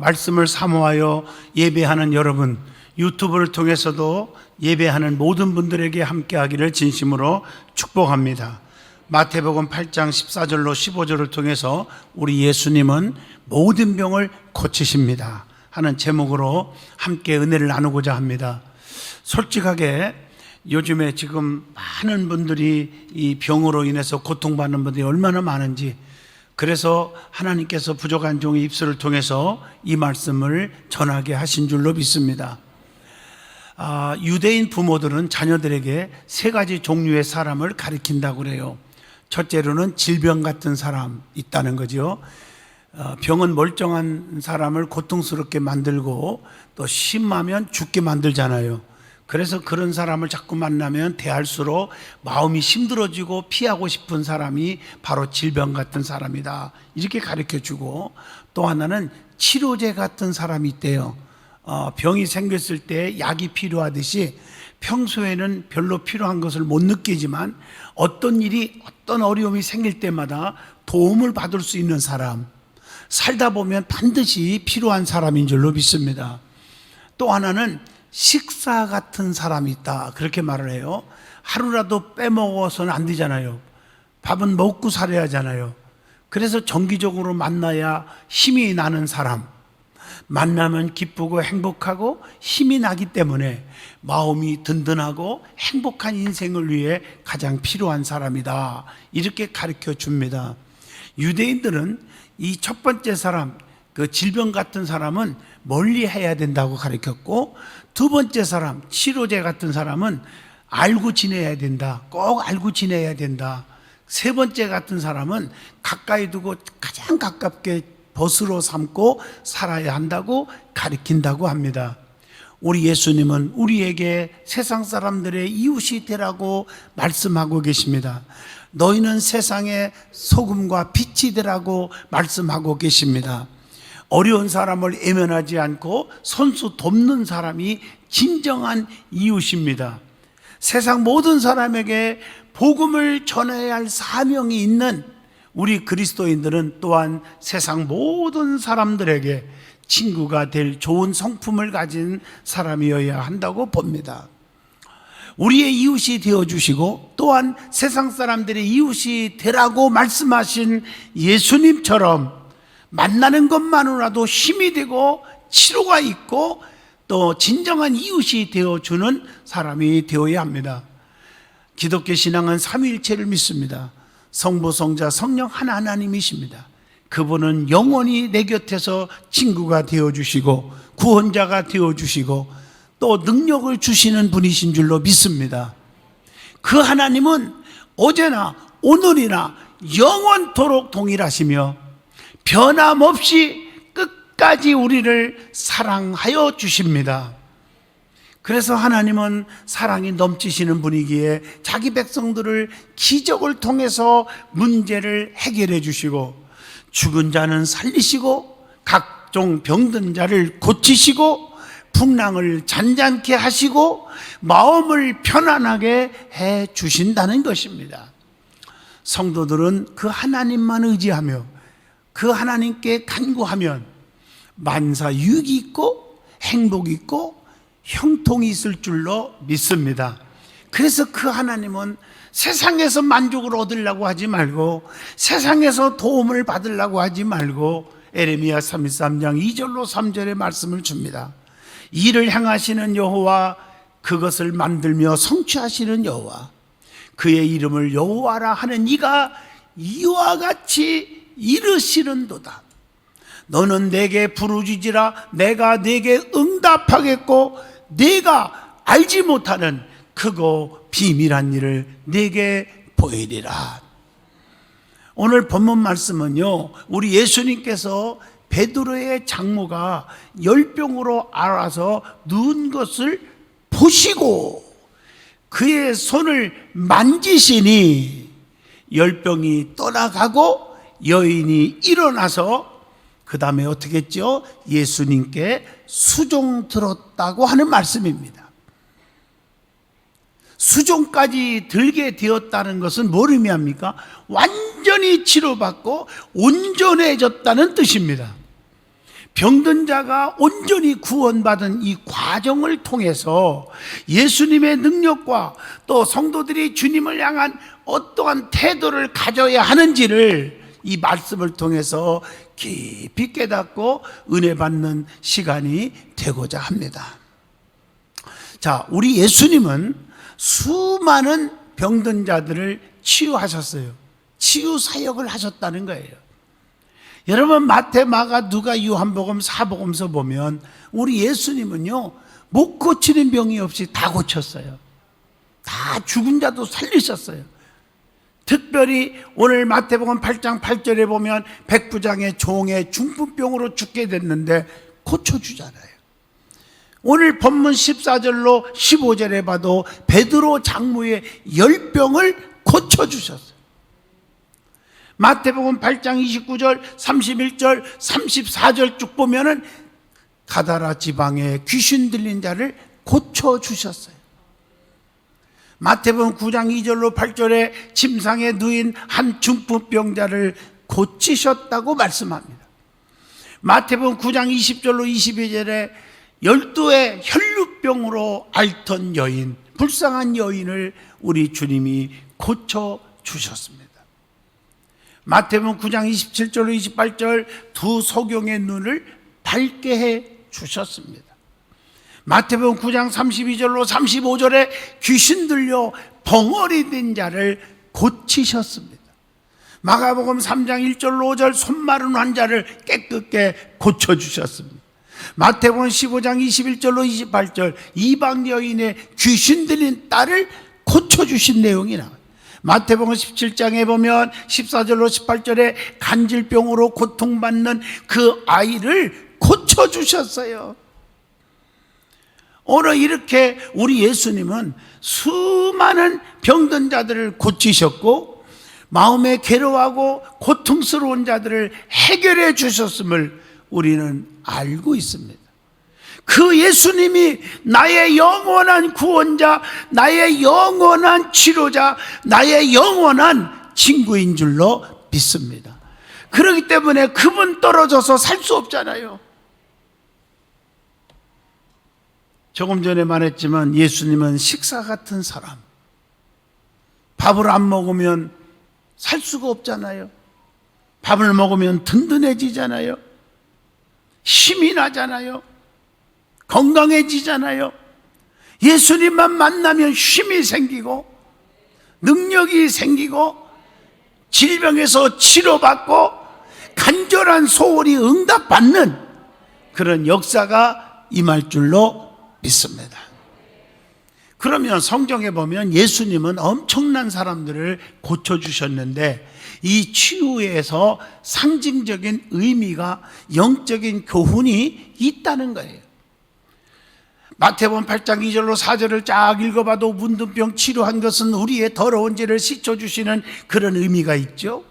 말씀을 사모하여 예배하는 여러분, 유튜브를 통해서도 예배하는 모든 분들에게 함께하기를 진심으로 축복합니다. 마태복음 8장 14절로 15절을 통해서 우리 예수님은 모든 병을 고치십니다 하는 제목으로 함께 은혜를 나누고자 합니다. 솔직하게 요즘에 지금 많은 분들이 이 병으로 인해서 고통받는 분들이 얼마나 많은지, 그래서 하나님께서 부족한 종의 입술을 통해서 이 말씀을 전하게 하신 줄로 믿습니다. 유대인 부모들은 자녀들에게 세 가지 종류의 사람을 가리킨다고 그래요. 첫째로는 질병 같은 사람 있다는 거죠. 병은 멀쩡한 사람을 고통스럽게 만들고 또 심하면 죽게 만들잖아요. 그래서 그런 사람을 자꾸 만나면 대할수록 마음이 힘들어지고 피하고 싶은 사람이 바로 질병 같은 사람이다, 이렇게 가르쳐주고, 또 하나는 치료제 같은 사람이 있대요. 병이 생겼을 때 약이 필요하듯이 평소에는 별로 필요한 것을 못 느끼지만 어떤 일이, 어떤 어려움이 생길 때마다 도움을 받을 수 있는 사람, 살다 보면 반드시 필요한 사람인 줄로 믿습니다. 또 하나는 식사 같은 사람이 있다, 그렇게 말을 해요. 하루라도 빼먹어서는 안 되잖아요. 밥은 먹고 살아야 하잖아요. 그래서 정기적으로 만나야 힘이 나는 사람, 만나면 기쁘고 행복하고 힘이 나기 때문에 마음이 든든하고 행복한 인생을 위해 가장 필요한 사람이다, 이렇게 가르쳐 줍니다. 유대인들은 이 첫 번째 사람, 그 질병 같은 사람은 멀리 해야 된다고 가르쳤고, 두 번째 사람, 치료제 같은 사람은 알고 지내야 된다, 꼭 알고 지내야 된다. 세 번째 같은 사람은 가까이 두고 가장 가깝게 벗으로 삼고 살아야 한다고 가르친다고 합니다. 우리 예수님은 우리에게 세상 사람들의 이웃이 되라고 말씀하고 계십니다. 너희는 세상의 소금과 빛이 되라고 말씀하고 계십니다. 어려운 사람을 외면하지 않고 손수 돕는 사람이 진정한 이웃입니다. 세상 모든 사람에게 복음을 전해야 할 사명이 있는 우리 그리스도인들은 또한 세상 모든 사람들에게 친구가 될 좋은 성품을 가진 사람이어야 한다고 봅니다. 우리의 이웃이 되어주시고 또한 세상 사람들의 이웃이 되라고 말씀하신 예수님처럼 만나는 것만으로라도 힘이 되고 치료가 있고 또 진정한 이웃이 되어주는 사람이 되어야 합니다. 기독교 신앙은 삼위일체를 믿습니다. 성부, 성자, 성령 하나님이십니다. 그분은 영원히 내 곁에서 친구가 되어주시고 구원자가 되어주시고 또 능력을 주시는 분이신 줄로 믿습니다. 그 하나님은 어제나 오늘이나 영원토록 동일하시며 변함없이 끝까지 우리를 사랑하여 주십니다. 그래서 하나님은 사랑이 넘치시는 분이기에 자기 백성들을 기적을 통해서 문제를 해결해 주시고, 죽은 자는 살리시고 각종 병든 자를 고치시고 풍랑을 잔잔케 하시고 마음을 편안하게 해 주신다는 것입니다. 성도들은 그 하나님만 의지하며 그 하나님께 간구하면 만사 유익이 있고 행복이 있고 형통이 있을 줄로 믿습니다. 그래서 그 하나님은 세상에서 만족을 얻으려고 하지 말고 세상에서 도움을 받으려고 하지 말고 에레미야 33장 2절로 3절의 말씀을 줍니다. 이를 행하시는 여호와, 그것을 만들며 성취하시는 여호와, 그의 이름을 여호와라 하는 이가 이와 같이 이르시는도다. 너는 내게 부르짖으라, 내가 내게 응답하겠고 내가 알지 못하는 크고 비밀한 일을 내게 보이리라. 오늘 본문 말씀은요, 우리 예수님께서 베드로의 장모가 열병으로 앓아서 누운 것을 보시고 그의 손을 만지시니 열병이 떠나가고 여인이 일어나서 그 다음에 어떻게 했죠? 예수님께 수종 들었다고 하는 말씀입니다. 수종까지 들게 되었다는 것은 뭘 의미합니까? 완전히 치료받고 온전해졌다는 뜻입니다. 병든 자가 온전히 구원받은 이 과정을 통해서 예수님의 능력과 또 성도들이 주님을 향한 어떠한 태도를 가져야 하는지를 이 말씀을 통해서 깊이 깨닫고 은혜 받는 시간이 되고자 합니다. 자, 우리 예수님은 수많은 병든 자들을 치유하셨어요. 치유 사역을 하셨다는 거예요. 여러분, 마태, 마가, 누가, 요한복음, 사복음서 보면 우리 예수님은요, 못 고치는 병이 없이 다 고쳤어요. 다 죽은 자도 살리셨어요. 특별히 오늘 마태복음 8장 8절에 보면 백부장의 종의 중풍병으로 죽게 됐는데 고쳐주잖아요. 오늘 본문 14절로 15절에 봐도 베드로 장모의 열병을 고쳐주셨어요. 마태복음 8장 29절, 31절, 34절 쭉 보면은 가다라 지방에 귀신 들린 자를 고쳐주셨어요. 마태복음 9장 2절로 8절에 침상에 누인 한 중풍병자를 고치셨다고 말씀합니다. 마태복음 9장 20절로 22절에 12의 혈루병으로 앓던 여인, 불쌍한 여인을 우리 주님이 고쳐주셨습니다. 마태복음 9장 27절로 28절 두 소경의 눈을 밝게 해 주셨습니다. 마태복음 9장 32절로 35절에 귀신 들려 벙어리 된 자를 고치셨습니다. 마가복음 3장 1절로 5절 손마른 환자를 깨끗게 고쳐주셨습니다. 마태복음 15장 21절로 28절 이방 여인의 귀신 들린 딸을 고쳐주신 내용이 나와요. 마태복음 17장에 보면 14절로 18절에 간질병으로 고통받는 그 아이를 고쳐주셨어요. 오늘 이렇게 우리 예수님은 수많은 병든 자들을 고치셨고 마음에 괴로워하고 고통스러운 자들을 해결해 주셨음을 우리는 알고 있습니다. 그 예수님이 나의 영원한 구원자, 나의 영원한 치료자, 나의 영원한 친구인 줄로 믿습니다. 그렇기 때문에 그분 떨어져서 살 수 없잖아요. 조금 전에 말했지만 예수님은 식사 같은 사람. 밥을 안 먹으면 살 수가 없잖아요. 밥을 먹으면 든든해지잖아요. 힘이 나잖아요. 건강해지잖아요. 예수님만 만나면 힘이 생기고 능력이 생기고 질병에서 치료받고 간절한 소원이 응답받는 그런 역사가 임할 줄로 믿습니다. 그러면 성경에 보면 예수님은 엄청난 사람들을 고쳐주셨는데 이 치유에서 상징적인 의미가 영적인 교훈이 있다는 거예요. 마태복음 8장 2절로 4절을 쫙 읽어봐도 문둥병 치료한 것은 우리의 더러운 죄를 씻어주시는 그런 의미가 있죠.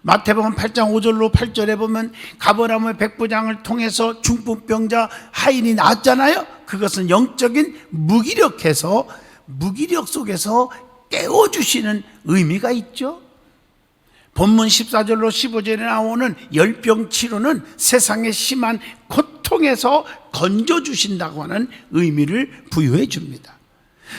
마태복음 8장 5절로 8절에 보면 가버나움의 백부장을 통해서 중풍병자 하인이 나았잖아요. 그것은 영적인 무기력해서 무기력 속에서 깨워주시는 의미가 있죠. 본문 14절로 15절에 나오는 열병 치료는 세상의 심한 고통에서 건져주신다고 하는 의미를 부여해 줍니다.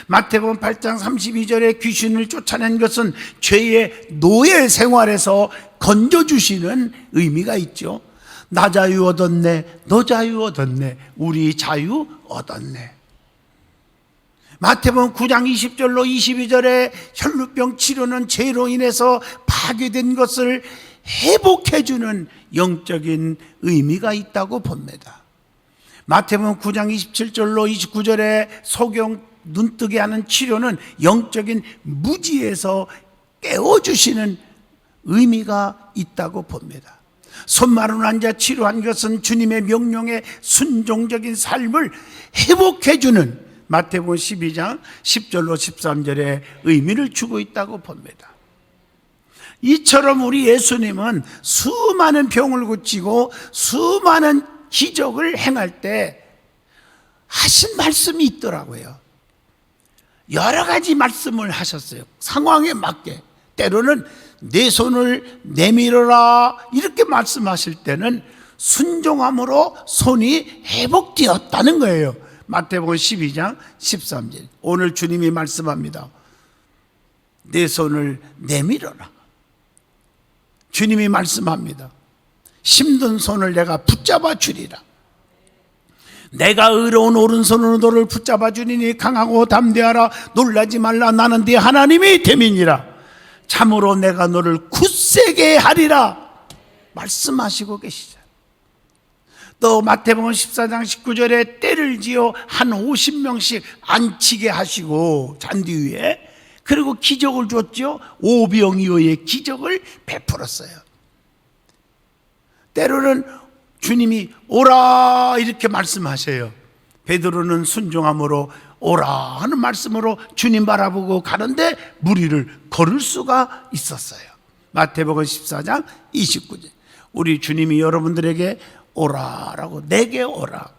마태복음 8장 32절에 귀신을 쫓아낸 것은 죄의 노예 생활에서 건져주시는 의미가 있죠. 나 자유 얻었네, 너 자유 얻었네, 우리 자유 얻었네. 마태복음 9장 20절로 22절에 혈루병 치료는 죄로 인해서 파괴된 것을 회복해주는 영적인 의미가 있다고 봅니다. 마태복음 9장 27절로 29절에 소경 눈뜨게 하는 치료는 영적인 무지에서 깨워주시는 의미가 있다고 봅니다. 손마른 환자 치료한 것은 주님의 명령에 순종적인 삶을 회복해주는 마태복음 12장 10절로 13절의 의미를 주고 있다고 봅니다. 이처럼 우리 예수님은 수많은 병을 고치고 수많은 기적을 행할 때 하신 말씀이 있더라고요. 여러 가지 말씀을 하셨어요. 상황에 맞게 때로는 내 손을 내밀어라 이렇게 말씀하실 때는 순종함으로 손이 회복되었다는 거예요. 마태복음 12장 13절. 오늘 주님이 말씀합니다. 내 손을 내밀어라. 주님이 말씀합니다. 힘든 손을 내가 붙잡아 주리라. 내가 의로운 오른손으로 너를 붙잡아 주리니 강하고 담대하라. 놀라지 말라. 나는 네 하나님이 됨이니라. 참으로 내가 너를 굳세게 하리라 말씀하시고 계시죠. 또 마태복음 14장 19절에 때를 지어 한 50명씩 앉히게 하시고 잔디 위에, 그리고 기적을 줬죠. 오병이어의 기적을 베풀었어요. 때로는 주님이 오라 이렇게 말씀하세요. 베드로는 순종함으로 오라 하는 말씀으로 주님 바라보고 가는데 무리를 걸을 수가 있었어요. 마태복음 14장 29절. 우리 주님이 여러분들에게 오라라고, 내게 오라.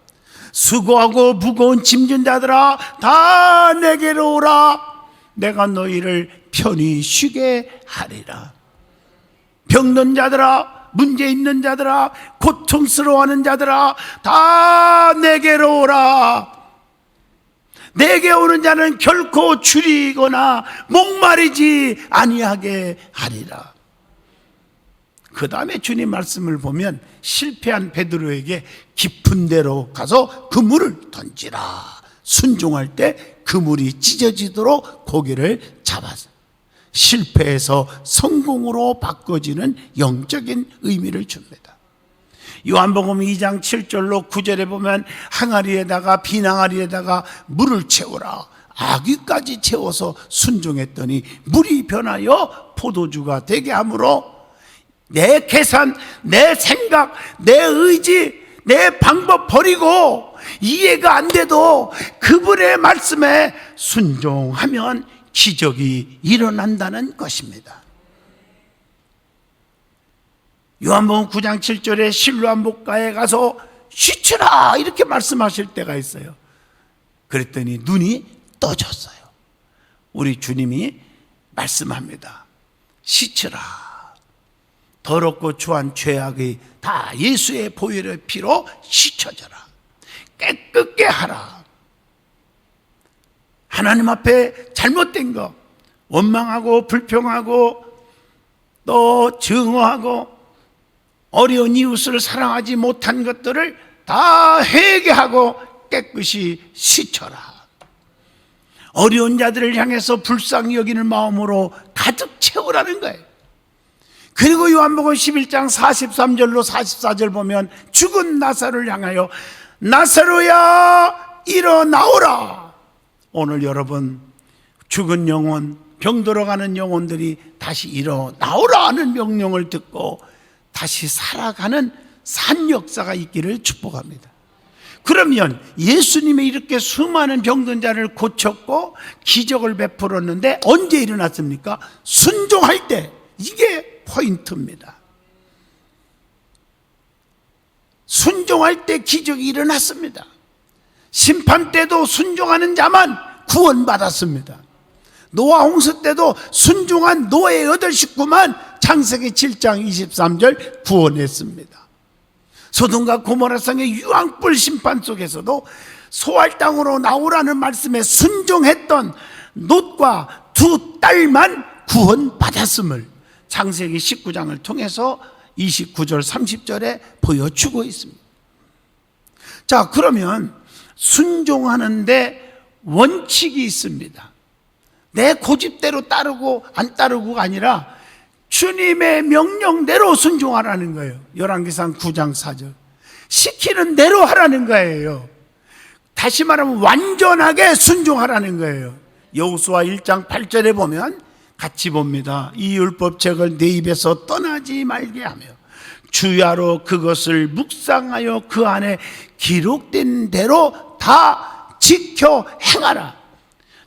수고하고 무거운 짐진 자들아 다 내게로 오라. 내가 너희를 편히 쉬게 하리라. 병든 자들아, 문제 있는 자들아, 고통스러워하는 자들아 다 내게로 오라. 내게 오는 자는 결코 줄이거나 목마르지 아니하게 하리라. 그 다음에 주님 말씀을 보면 실패한 베드로에게 깊은 데로 가서 그물을 던지라. 순종할 때 그물이 찢어지도록 고개를 잡아서 실패에서 성공으로 바꿔지는 영적인 의미를 줍니다. 요한복음 2장 7절로 9절에 보면 항아리에다가 비낭아리에다가 물을 채우라. 아귀까지 채워서 순종했더니 물이 변하여 포도주가 되게 하므로 내 계산, 내 생각, 내 의지, 내 방법 버리고 이해가 안 돼도 그분의 말씀에 순종하면 기적이 일어난다는 것입니다. 요한복음 9장 7절에 실로암 목가에 가서 씻으라 이렇게 말씀하실 때가 있어요. 그랬더니 눈이 떠졌어요. 우리 주님이 말씀합니다. 씻으라. 더럽고 추한 죄악이 다 예수의 보혈의 피로 씻어져라. 깨끗게 하라. 하나님 앞에 잘못된 거, 원망하고 불평하고 또 증오하고 어려운 이웃을 사랑하지 못한 것들을 다 회개하고 깨끗이 씻어라. 어려운 자들을 향해서 불쌍히 여기는 마음으로 가득 채우라는 거예요. 그리고 요한복음 11장 43절로 44절 보면 죽은 나사로를 향하여 나사로야 일어나오라. 오늘 여러분 죽은 영혼, 병들어 가는 영혼들이 다시 일어나오라 하는 명령을 듣고 다시 살아가는 산 역사가 있기를 축복합니다. 그러면 예수님이 이렇게 수많은 병든 자를 고쳤고 기적을 베풀었는데 언제 일어났습니까? 순종할 때. 이게 포인트입니다. 순종할 때 기적이 일어났습니다. 심판 때도 순종하는 자만 구원받았습니다. 노아 홍수 때도 순종한 노아의 8 식구만 창세기 7장 23절 구원했습니다. 소돔과 고모라 성의 유황불 심판 속에서도 소할 땅으로 나오라는 말씀에 순종했던 롯과 2 딸만 구원받았음을 창세기 19장을 통해서 29절 30절에 보여주고 있습니다. 자, 그러면 순종하는데 원칙이 있습니다. 내 고집대로 따르고 안 따르고가 아니라 주님의 명령대로 순종하라는 거예요. 열왕기상 9장 4절. 시키는 대로 하라는 거예요. 다시 말하면 완전하게 순종하라는 거예요. 여호수아 1장 8절에 보면 같이 봅니다. 이 율법책을 내 입에서 떠나지 말게 하며 주야로 그것을 묵상하여 그 안에 기록된 대로 다 지켜 행하라.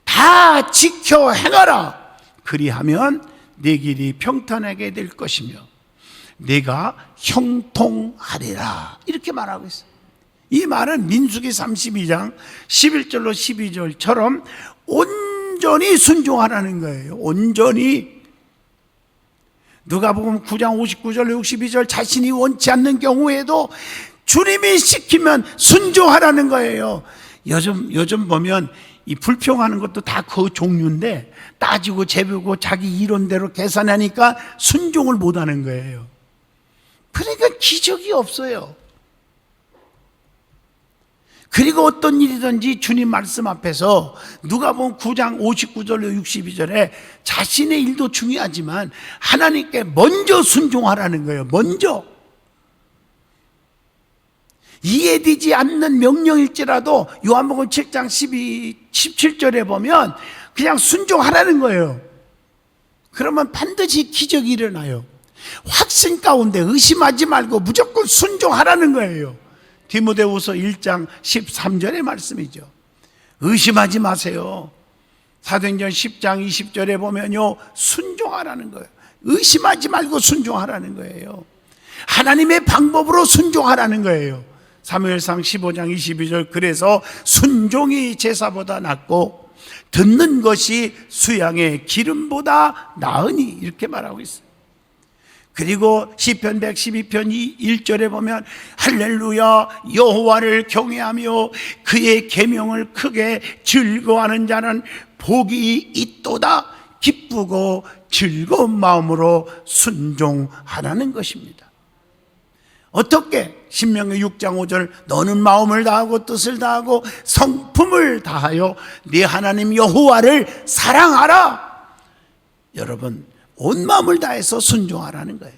다 지켜 행하라. 그리하면 내 길이 평탄하게 될 것이며 내가 형통하리라. 이렇게 말하고 있어요. 이 말은 민수기 32장 11절로 12절처럼 온전히 순종하라는 거예요. 온전히. 누가복음 9장 59절 62절 자신이 원치 않는 경우에도 주님이 시키면 순종하라는 거예요. 요즘 보면 이 불평하는 것도 다 그 종류인데 따지고 재보고 자기 이론대로 계산하니까 순종을 못하는 거예요. 그러니까 기적이 없어요. 그리고 어떤 일이든지 주님 말씀 앞에서 누가복음 9장 59절로 62절에 자신의 일도 중요하지만 하나님께 먼저 순종하라는 거예요. 먼저. 이해되지 않는 명령일지라도 요한복음 7장 17절에 보면 그냥 순종하라는 거예요. 그러면 반드시 기적이 일어나요. 확신 가운데 의심하지 말고 무조건 순종하라는 거예요. 디모데후서 1장 13절의 말씀이죠. 의심하지 마세요. 사도행전 10장 20절에 보면요, 순종하라는 거예요. 의심하지 말고 순종하라는 거예요. 하나님의 방법으로 순종하라는 거예요. 사무엘상 15장 22절, 그래서 순종이 제사보다 낫고 듣는 것이 수양의 기름보다 나으니, 이렇게 말하고 있어요. 그리고 시편 112편 1절에 보면 할렐루야, 여호와를 경외하며 그의 계명을 크게 즐거워하는 자는 복이 있도다. 기쁘고 즐거운 마음으로 순종하라는 것입니다. 어떻게? 신명기 6장 5절, 너는 마음을 다하고 뜻을 다하고 성품을 다하여 네 하나님 여호와를 사랑하라. 여러분, 온 마음을 다해서 순종하라는 거예요.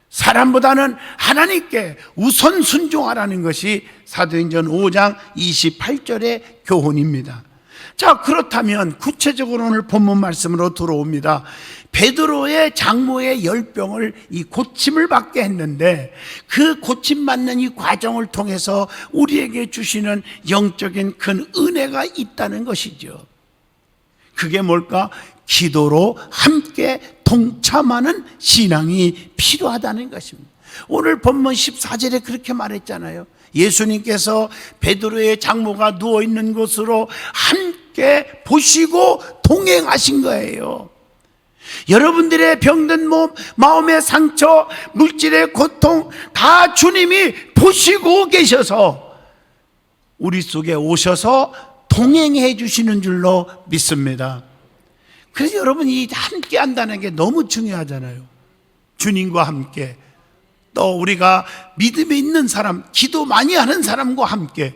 사람보다는 하나님께 우선 순종하라는 것이 사도행전 5장 28절의 교훈입니다. 자, 그렇다면 구체적으로 오늘 본문 말씀으로 들어옵니다. 베드로의 장모의 열병을 이 고침을 받게 했는데 그 고침 받는 이 과정을 통해서 우리에게 주시는 영적인 큰 은혜가 있다는 것이죠. 그게 뭘까? 기도로 함께 동참하는 신앙이 필요하다는 것입니다. 오늘 본문 14절에 그렇게 말했잖아요. 예수님께서 베드로의 장모가 누워있는 곳으로 함께 보시고 동행하신 거예요. 여러분들의 병든 몸, 마음의 상처, 물질의 고통 다 주님이 보시고 계셔서 우리 속에 오셔서 동행해 주시는 줄로 믿습니다. 그래서 여러분이 함께 한다는 게 너무 중요하잖아요. 주님과 함께, 또 우리가 믿음이 있는 사람, 기도 많이 하는 사람과 함께,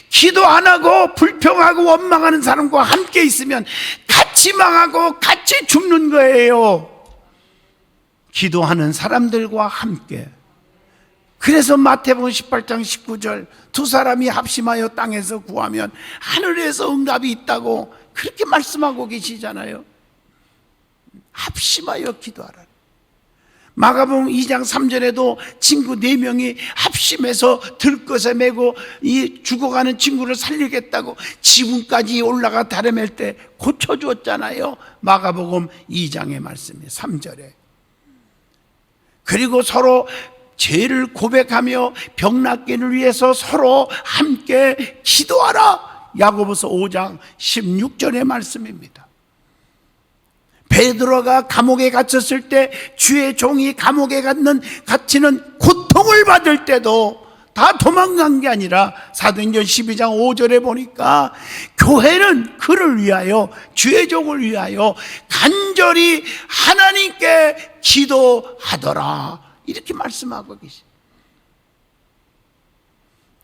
기도 안 하고 불평하고 원망하는 사람과 함께 있으면 같이 망하고 같이 죽는 거예요. 기도하는 사람들과 함께. 그래서 마태복음 18장 19절, 두 사람이 합심하여 땅에서 구하면 하늘에서 응답이 있다고 그렇게 말씀하고 계시잖아요. 합심하여 기도하라. 마가복음 2장 3절에도 친구 4명이 합심해서 들것에 메고 이 죽어가는 친구를 살리겠다고 지붕까지 올라가 다름할 때 고쳐주었잖아요. 마가복음 2장의 말씀이 3절에. 그리고 서로 죄를 고백하며 병 낫기를 위해서 서로 함께 기도하라. 야고보서 5장 16절의 말씀입니다. 베드로가 감옥에 갇혔을 때 주의 종이 감옥에 갇히는 고통을 받을 때도 다 도망간 게 아니라 사도행전 12장 5절에 보니까 교회는 그를 위하여, 주의 종을 위하여 간절히 하나님께 기도하더라, 이렇게 말씀하고 계십니다.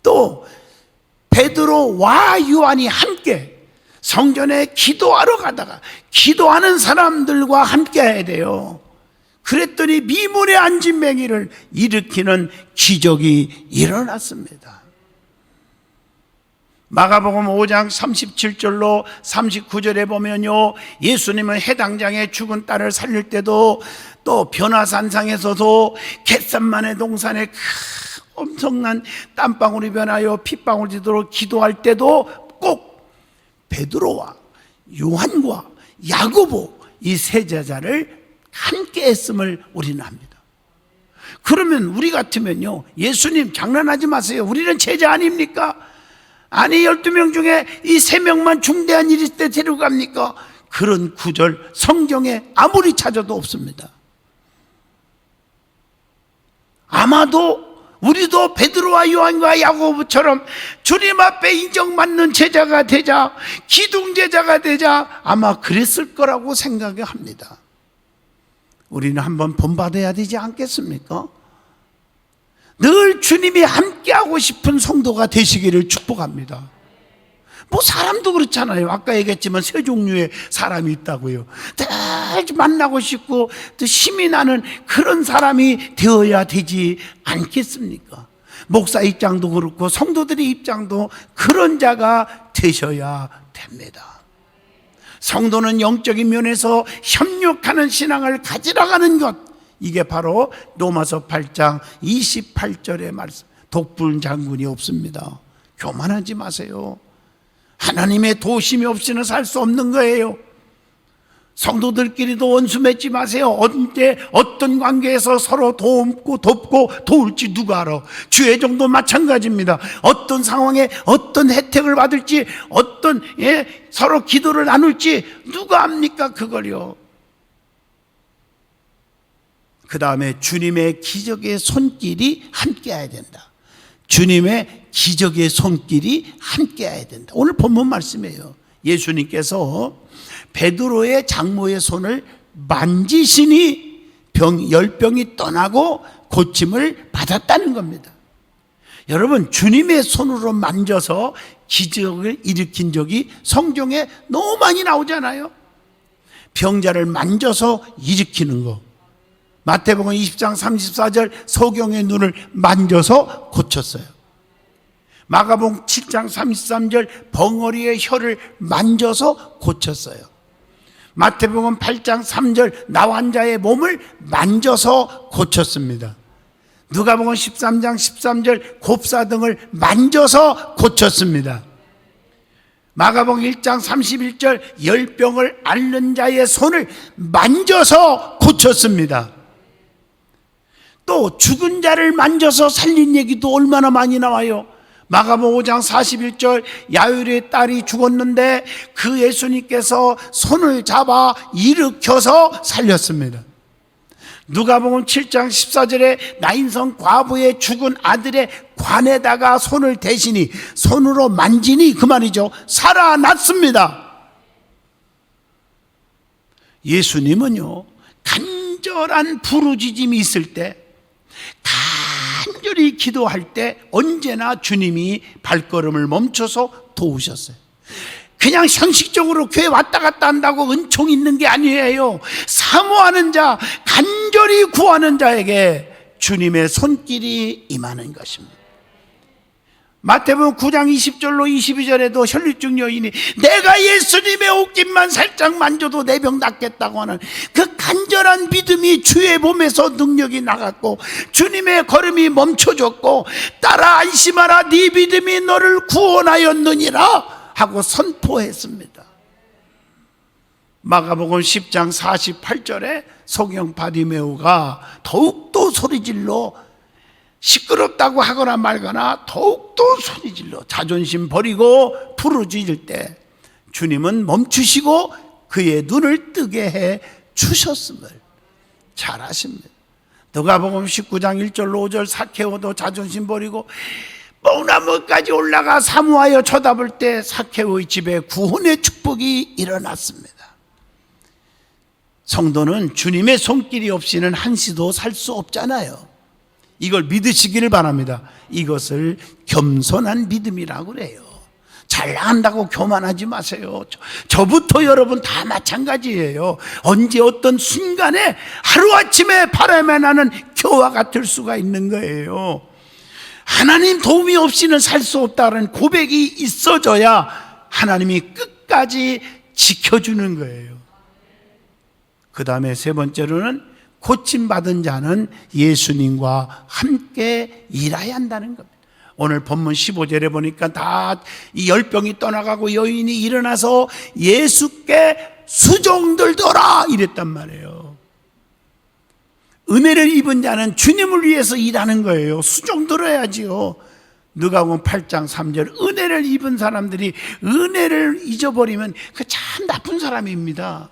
또 베드로와 요한이 함께 성전에 기도하러 가다가 기도하는 사람들과 함께 해야 돼요. 그랬더니 미문의 안진뱅이를 일으키는 기적이 일어났습니다. 마가복음 5장 37절로 39절에 보면요, 예수님은 해당장에 죽은 딸을 살릴 때도, 또 변화산상에서도, 겟셋마네 동산에 엄청난 땀방울이 변하여 핏방울 지도록 기도할 때도 꼭 베드로와 요한과 야고보 이 세 제자를 함께 했음을 우리는 압니다. 그러면 우리 같으면요, 예수님 장난하지 마세요, 우리는 제자 아닙니까? 아니 12명 중에 이 3명만 중대한 일일 때 데려갑니까? 그런 구절 성경에 아무리 찾아도 없습니다. 아마도 우리도 베드로와 요한과 야고보처럼 주님 앞에 인정받는 제자가 되자, 기둥 제자가 되자 아마 그랬을 거라고 생각합니다. 우리는 한번 본받아야 되지 않겠습니까? 늘 주님이 함께하고 싶은 성도가 되시기를 축복합니다. 뭐 사람도 그렇잖아요. 아까 얘기했지만 세 종류의 사람이 있다고요. 늘 만나고 싶고 또 힘이 나는 그런 사람이 되어야 되지 않겠습니까? 목사 입장도 그렇고 성도들의 입장도 그런 자가 되셔야 됩니다. 성도는 영적인 면에서 협력하는 신앙을 가지러가는 것, 이게 바로 로마서 8장 28절의 말씀. 독불 장군이 없습니다. 교만하지 마세요. 하나님의 도우심이 없이는 살 수 없는 거예요. 성도들끼리도 원수 맺지 마세요. 언제 어떤 관계에서 서로 돕고 도울지 누가 알아? 주의정도 마찬가지입니다. 어떤 상황에 어떤 혜택을 받을지, 서로 기도를 나눌지 누가 압니까 그걸요. 그 다음에 주님의 기적의 손길이 함께해야 된다. 주님의 기적의 손길이 함께해야 된다. 오늘 본문 말씀이에요. 예수님께서 베드로의 장모의 손을 만지시니 열병이 떠나고 고침을 받았다는 겁니다. 여러분, 주님의 손으로 만져서 기적을 일으킨 적이 성경에 너무 많이 나오잖아요. 병자를 만져서 일으키는 거. 마태복음 20장 34절 소경의 눈을 만져서 고쳤어요. 마가복음 7장 33절 벙어리의 혀를 만져서 고쳤어요. 마태복음 8장 3절 나환자의 몸을 만져서 고쳤습니다. 누가복음 13장 13절 곱사등을 만져서 고쳤습니다. 마가복음 1장 31절 열병을 앓는 자의 손을 만져서 고쳤습니다. 또 죽은 자를 만져서 살린 얘기도 얼마나 많이 나와요. 마가복음 5장 41절 야율의 딸이 죽었는데 그 예수님께서 손을 잡아 일으켜서 살렸습니다. 누가복음 7장 14절에 나인성 과부의 죽은 아들의 관에다가 손을 대시니, 손으로 만지니 그 말이죠, 살아났습니다. 예수님은요, 간절한 부르짖음이 있을 때, 간절히 기도할 때 언제나 주님이 발걸음을 멈춰서 도우셨어요. 그냥 형식적으로 교회 왔다 갔다 한다고 은총 있는 게 아니에요. 사모하는 자, 간절히 구하는 자에게 주님의 손길이 임하는 것입니다. 마태복음 9장 20절로 22절에도 혈류증 여인이 내가 예수님의 옷깃만 살짝 만져도 내 병 낫겠다고 하는 그 간절한 믿음이 주의 몸에서 능력이 나갔고 주님의 걸음이 멈춰졌고, 따라 안심하라, 네 믿음이 너를 구원하였느니라 하고 선포했습니다. 마가복음 10장 48절에 소경 바디메오가 더욱더 소리질러, 시끄럽다고 하거나 말거나 더욱더 소리질러 자존심 버리고 부르짖을 때 주님은 멈추시고 그의 눈을 뜨게 해 주셨음을 잘 아십니다. 누가복음 19장 1절로 5절 삭개오도 자존심 버리고 뽕나무까지 올라가 사모하여 쳐다볼 때 삭개오의 집에 구원의 축복이 일어났습니다. 성도는 주님의 손길이 없이는 한시도 살 수 없잖아요. 이걸 믿으시기를 바랍니다. 이것을 겸손한 믿음이라고 그래요. 잘 나간다고 교만하지 마세요. 저부터 여러분 다 마찬가지예요. 언제 어떤 순간에 하루아침에 바람에 나는 겨와 같을 수가 있는 거예요. 하나님 도움이 없이는 살 수 없다는 고백이 있어져야 하나님이 끝까지 지켜주는 거예요. 그 다음에 세 번째로는 고침받은 자는 예수님과 함께 일해야 한다는 겁니다. 오늘 본문 15절에 보니까 다 이 열병이 떠나가고 여인이 일어나서 예수께 수종들더라 이랬단 말이에요. 은혜를 입은 자는 주님을 위해서 일하는 거예요. 수종들어야지요. 누가복음 8장 3절 은혜를 입은 사람들이 은혜를 잊어버리면 그 참 나쁜 사람입니다.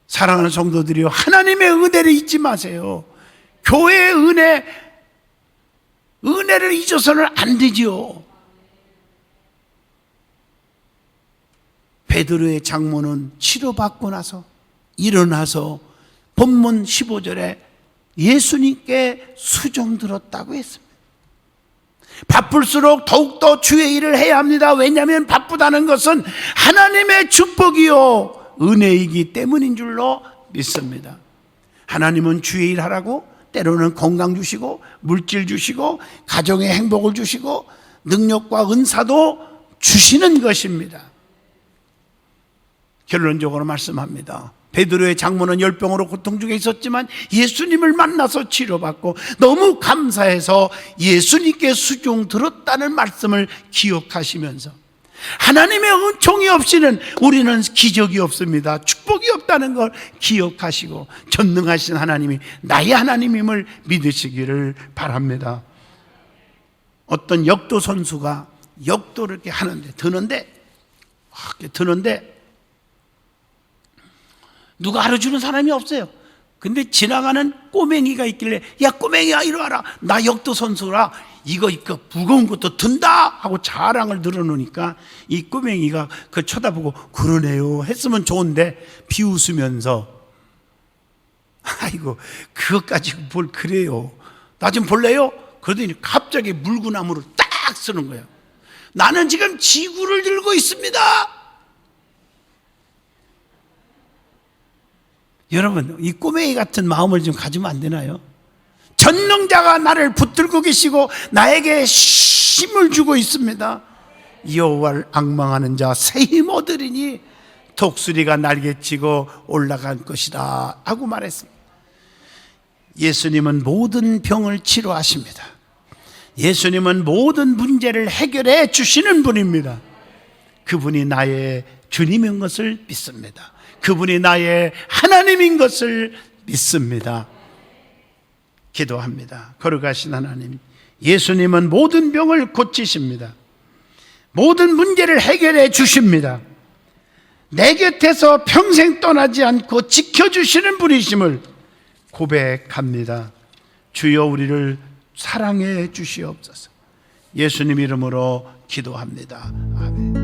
사랑하는 성도들이요, 하나님의 은혜를 잊지 마세요. 교회의 은혜를 잊어서는 안 되지요. 베드로의 장모는 치료받고 나서 일어나서 본문 15절에 예수님께 수종 들었다고 했습니다. 바쁠수록 더욱더 주의 일을 해야 합니다. 왜냐하면 바쁘다는 것은 하나님의 축복이요 은혜이기 때문인 줄로 믿습니다. 하나님은 주의 일 하라고 때로는 건강 주시고 물질 주시고 가정의 행복을 주시고 능력과 은사도 주시는 것입니다. 결론적으로 말씀합니다. 베드로의 장모는 열병으로 고통 중에 있었지만 예수님을 만나서 치료받고 너무 감사해서 예수님께 수종 들었다는 말씀을 기억하시면서 하나님의 은총이 없이는 우리는 기적이 없습니다. 축복이 없다는 걸 기억하시고 전능하신 하나님이 나의 하나님임을 믿으시기를 바랍니다. 어떤 역도 선수가 역도를 이렇게 하는데 드는데 누가 알아주는 사람이 없어요. 근데 지나가는 꼬맹이가 있길래 야 꼬맹이야 이리 와라, 나 역도 선수라 이거 무거운 것도 든다 하고 자랑을 늘어놓으니까 이 꼬맹이가 그 쳐다보고 그러네요 했으면 좋은데 비웃으면서 아이고 그것 가지고 뭘 그래요, 나 좀 볼래요? 그러더니 갑자기 물구나무를 딱 쓰는 거예요. 나는 지금 지구를 들고 있습니다. 여러분, 이 꼬맹이 같은 마음을 좀 가지면 안 되나요? 전능자가 나를 붙들고 계시고 나에게 힘을 주고 있습니다. 여호와를 앙망하는 자 새 힘 얻으리니 독수리가 날개치고 올라갈 것이다 하고 말했습니다. 예수님은 모든 병을 치료하십니다. 예수님은 모든 문제를 해결해 주시는 분입니다. 그분이 나의 주님인 것을 믿습니다. 그분이 나의 하나님인 것을 믿습니다. 기도합니다. 거룩하신 하나님, 예수님은 모든 병을 고치십니다. 모든 문제를 해결해 주십니다. 내 곁에서 평생 떠나지 않고 지켜주시는 분이심을 고백합니다. 주여 우리를 사랑해 주시옵소서. 예수님 이름으로 기도합니다. 아멘.